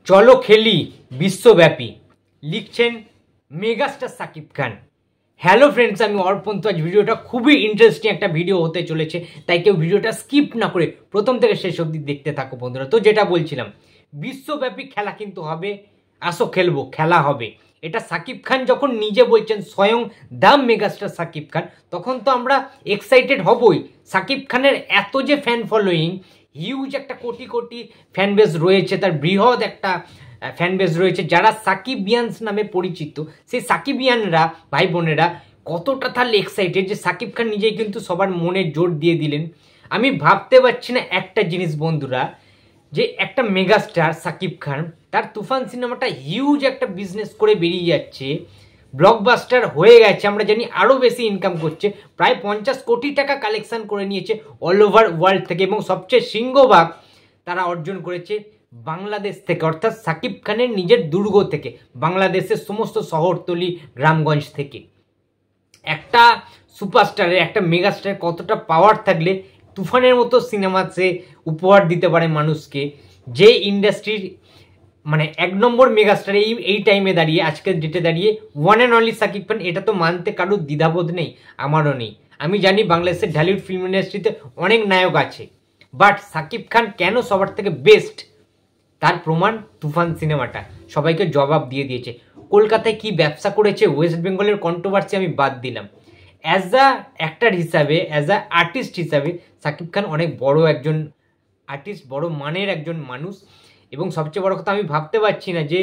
চলো খেলি বিশ্বব্যাপী লিখছেন megastar Shakib Khan. Hello friends, আমি অর্পণ। তো আজ ভিডিওটা খুবই ইন্টারেস্টিং একটা ভিডিও হতে চলেছে, তাই কেউ ভিডিওটা স্কিপ না করে প্রথম থেকে শেষ অবধি দেখতে থাকো বন্ধুরা। তো যেটা বলছিলাম, বিশ্বব্যাপী খেলা কিন্তু হবে, আসো খেলবো, খেলা হবে। এটা সাকিব খান যখন নিজে বলছেন, স্বয়ং দ্য মেগাস্টার সাকিব খান, তখন তো আমরা এক্সাইটেড হবই। সাকিব খানের এত যে ফ্যান ফলোয়িং, হিউজ একটা কোটি কোটি ফ্যান বেস রয়েছে, তার বৃহৎ একটা ফ্যান বেস রয়েছে যারা সাকিবিয়ানস নামে পরিচিত। সেই সাকিবিয়ানরা ভাই বোনেরা কতটা তাহলে এক্সাইটেড যে সাকিব খান নিজেই কিন্তু সবার মনে জোর দিয়ে দিলেন। আমি ভাবতে পারছি না একটা জিনিস বন্ধুরা, যে একটা মেগাস্টার সাকিব খান তার তুফান সিনেমাটা হিউজ একটা বিজনেস করে বেরিয়ে যাচ্ছে, ব্লকবাস্টার হয়ে গেছে, আমরা জানি আরও বেশি ইনকাম করছে, প্রায় 50 কোটি টাকা কালেকশন করে নিয়েছে অল ওভার ওয়ার্ল্ড থেকে, এবং সবচেয়ে সিংহভাগ তারা অর্জন করেছে বাংলাদেশ থেকে, অর্থাৎ সাকিব খানের নিজের দুর্গ থেকে, বাংলাদেশের সমস্ত শহরতলি গ্রামগঞ্জ থেকে। একটা সুপারস্টারের, একটা মেগাস্টারের কতটা পাওয়ার থাকলে তুফানের মতো সিনেমা সে উপহার দিতে পারে মানুষকে, যে ইন্ডাস্ট্রির মানে এক নম্বর মেগাস্টার এই টাইমে দাঁড়িয়ে, আজকের ডেটে দাঁড়িয়ে one and only Shakib Khan. এটা তো মানতে কারোর দ্বিধাবোধ নেই, আমারও নেই। আমি জানি বাংলাদেশের ঢালিউড ফিল্ম ইন্ডাস্ট্রিতে অনেক নায়ক আছে, বাট সাকিব খান কেন সবার থেকে বেস্ট, তার প্রমাণ তুফান সিনেমাটা সবাইকে জবাব দিয়ে দিয়েছে। কলকাতায় কি ব্যবসা করেছে, ওয়েস্ট বেঙ্গলের কন্ট্রোভার্সি আমি বাদ দিলাম, অ্যাজ আ অ্যাক্টার হিসাবে, অ্যাজ আ আর্টিস্ট হিসাবে সাকিব খান অনেক বড় একজন আর্টিস্ট, বড় মানের একজন মানুষ। এবং সবচেয়ে বড় কথা, আমি ভাবতে পারছি না যে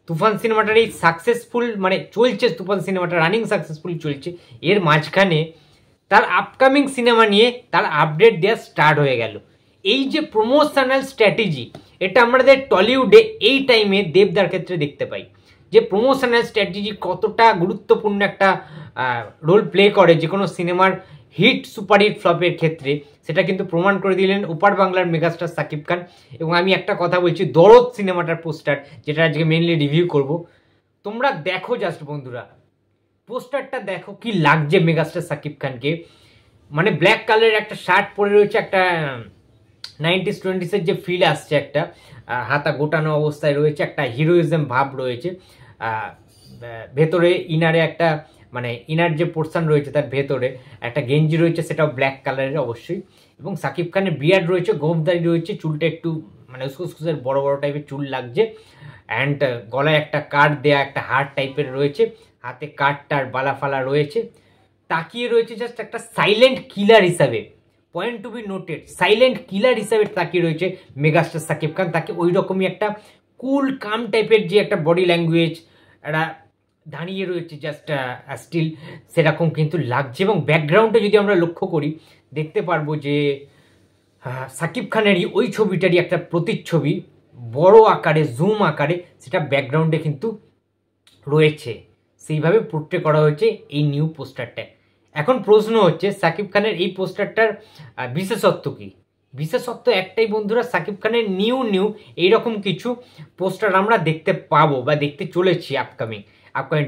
তুফান সিনেমাটার এই সাকসেসফুল মানে চলছে, তুফান সিনেমাটা রানিং সাকসেসফুল চলছে, এর মাঝখানে তার আপকামিং সিনেমা নিয়ে তার আপডেট দেওয়া স্টার্ট হয়ে গেল। এই যে প্রমোশনাল স্ট্র্যাটেজি, এটা আমাদের টলিউডে এই টাইমে দেবদার ক্ষেত্রে দেখতে পাই, যে প্রমোশনাল স্ট্র্যাটেজি কতটা গুরুত্বপূর্ণ একটা রোল প্লে করে যে কোনো সিনেমার হিট সুপারহিট ফ্লপের ক্ষেত্রে, সেটা কিন্তু প্রমাণ করে দিলেন ওপার বাংলার মেগাস্টার সাকিব খান। এবং আমি একটা কথা বলছি, দরদ সিনেমাটার পোস্টার, যেটা আজকে মেনলি রিভিউ করব, তোমরা দেখো জাস্ট বন্ধুরা, পোস্টারটা দেখো কি লাগছে মেগাস্টার সাকিব খানকে। মানে ব্ল্যাক কালারের একটা শার্ট পরে রয়েছে, একটা 90s 20s যে ফিল আসছে, একটা হাতা গোটানো অবস্থায় রয়েছে, একটা হিরোইজম ভাব রয়েছে, ভেতরে ইনারে একটা মানে ইনার যে পোর্শন রয়েছে তার ভেতরে একটা গেঞ্জি রয়েছে, সেটাও ব্ল্যাক কালারের অবশ্যই। এবং সাকিব খানের বিয়ার্ড রয়েছে, গোফদারি রয়েছে, চুলটা একটু মানে উস্কুসের বড় বড় টাইপের চুল লাগছে, অ্যান্ড গলায় একটা কাট দেয়া একটা হার্ট টাইপের রয়েছে, হাতে কাটটার বালাফালা রয়েছে, তাকিয়ে রয়েছে জাস্ট একটা সাইলেন্ট কিলার হিসাবে। Point to be noted, silent killer হিসাবে তাকিয়ে রয়েছে মেগাস্টার সাকিব খান। তাকে ওই রকমই একটা কুল কাম টাইপের যে একটা বডি ল্যাঙ্গুয়েজ, একটা দাঁড়িয়ে রয়েছে জাস্ট স্টিল, সেরকম কিন্তু লাগছে। এবং ব্যাকগ্রাউন্ডে যদি আমরা লক্ষ্য করি, দেখতে পারবো যে সাকিব খানেরই ওই ছবিটারই একটা প্রতিচ্ছবি বড় আকারে, জুম আকারে, সেটা ব্যাকগ্রাউন্ডে কিন্তু রয়েছে, সেইভাবে পোর্ট্রে করা হয়েছে এই নিউ পোস্টারটা। এখন প্রশ্ন হচ্ছে, সাকিব খানের এই পোস্টারটার বিশেষত্ব কি? বিশেষত্ব একটাই বন্ধুরা, সাকিব খানের নিউ এইরকম কিছু পোস্টার আমরা দেখতে পাবো বা দেখতে চলেছি আপকামিং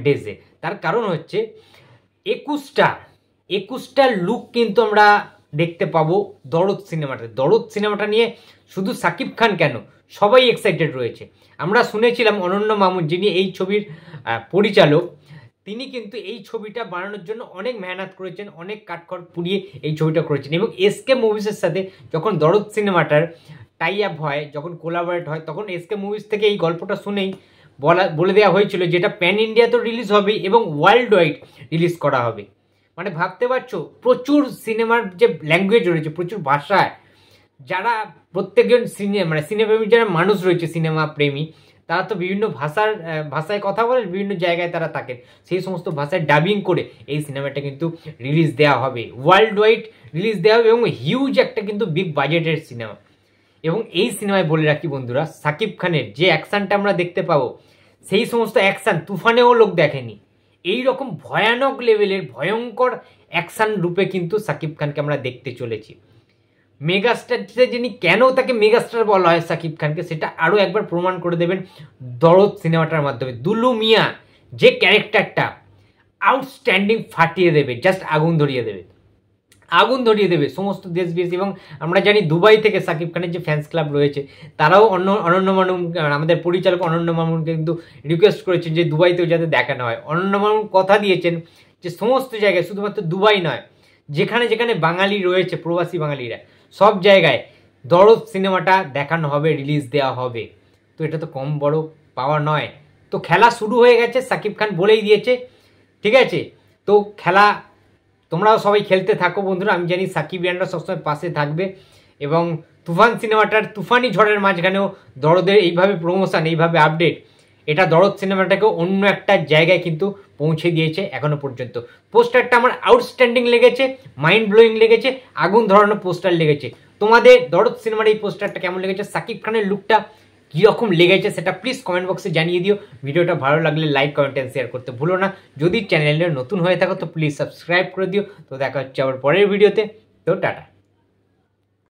ডেজে। তার কারণ হচ্ছে 21টা লুক কিন্তু আমরা দেখতে পাবো দরদ সিনেমাটা। দরদ সিনেমাটা নিয়ে শুধু সাকিব খান কেন, সবাই এক্সাইটেড রয়েছে। আমরা শুনেছিলাম অনন্য মামুন, যিনি এই ছবির পরিচালক, তিনি কিন্তু এই ছবিটা বানানোর জন্য অনেক মেহনত করেছেন, অনেক কাঠখড় পুড়িয়ে এই ছবিটা করেছেন। এবং এসকে মুভিসের সাথে যখন দরদ সিনেমাটার টাই আপ হয়, যখন কোলাবোরেট হয়, তখন এসকে মুভিস থেকে এই গল্পটা শুনেই বলে দেওয়া হয়েছিল যেটা প্যান ইন্ডিয়াতেও রিলিজ হবে এবং ওয়ার্ল্ড ওয়াইড রিলিজ করা হবে। মানে ভাবতে পারছো, প্রচুর সিনেমার যে ল্যাঙ্গুয়েজ রয়েছে, প্রচুর ভাষায়, যারা প্রত্যেকজন সিনেপ্রেমী যারা মানুষ রয়েছে, সিনেমা প্রেমী, তারা তো বিভিন্ন ভাষায় কথা বলে, বিভিন্ন জায়গায় তারা থাকেন, সেই সমস্ত ভাষায় ডাবিং করে এই সিনেমাটা কিন্তু রিলিজ দেওয়া হবে, ওয়ার্ল্ড ওয়াইড রিলিজ দেওয়া হবে, এবং হিউজ একটা কিন্তু বিগ বাজেটের সিনেমা। এবং এই সিনেমায় বলে রাখি বন্ধুরা, সাকিব খানের যে অ্যাকশানটা আমরা দেখতে পাবো, সেই সমস্ত অ্যাকশান তুফানেও লোক দেখেনি। এই রকম ভয়ানক লেভেলের ভয়ঙ্কর অ্যাকশান রূপে কিন্তু সাকিব খানকে আমরা দেখতে চলেছি। মেগাস্টার যিনি, কেন তাকে মেগাস্টার বলা হয় সাকিব খানকে, সেটা আরও একবার প্রমাণ করে দেবেন দরদ সিনেমাটার মাধ্যমে। দুলু মিয়া যে ক্যারেক্টারটা আউটস্ট্যান্ডিং, ফাটিয়ে দেবে, জাস্ট আগুন ধরিয়ে দেবে। আগুন ধরিয়ে দেবে সমস্ত দেশ বিদেশ। এবং আমরা জানি দুবাই থেকে সাকিব খানের যে ফ্যান্স ক্লাব রয়েছে তারাও অনন্য মামুন, আমাদের পরিচালক অনন্য মামুনকে কিন্তু রিকোয়েস্ট করেছেন যে দুবাইতেও যাতে দেখানো হয়। অনন্য মামুন কথা দিয়েছেন যে সমস্ত জায়গায়, শুধুমাত্র দুবাই নয়, যেখানে যেখানে বাঙালি রয়েছে, প্রবাসী বাঙালিরা, সব জায়গায় দরদ সিনেমাটা দেখানো হবে, রিলিজ দেওয়া হবে। তো এটা তো কম বড় পাওয়া নয়। তো খেলা শুরু হয়ে গেছে, সাকিব খান বলেই দিয়েছে, ঠিক আছে? তো খেলা তোমরাও সবাই খেলতে থাকো বন্ধুরা। আমি জানি সাকিবিয়ানরা সবসময় পাশে থাকবে। এবং তুফান সিনেমাটার তুফানি ঝড়ের মাঝখানেও দরদের এইভাবে প্রমোশন, এইভাবে আপডেট, এটা দরদ সিনেমাটাকেও অন্য একটা জায়গায় কিন্তু পৌঁছে দিয়েছে এখনো পর্যন্ত। পোস্টারটা আমার আউটস্ট্যান্ডিং লেগেছে, মাইন্ড ব্লোয়িং লেগেছে, আগুন ধরানো পোস্টার লেগেছে। তোমাদের দরদ সিনেমার এই পোস্টারটা কেমন লেগেছে, সাকিব খানের লুকটা কীরকম লেগেছে সেটা প্লিজ কমেন্ট বক্সে জানিয়ে দিও। ভিডিওটা ভালো লাগলে লাইক, কমেন্ট এন্ড শেয়ার করতে ভুলো না। যদি চ্যানেলে নতুন হয়ে থাকো তো প্লিজ সাবস্ক্রাইব করে দিও। তো দেখা হচ্ছে আবার পরের ভিডিওতে। তো টাটা।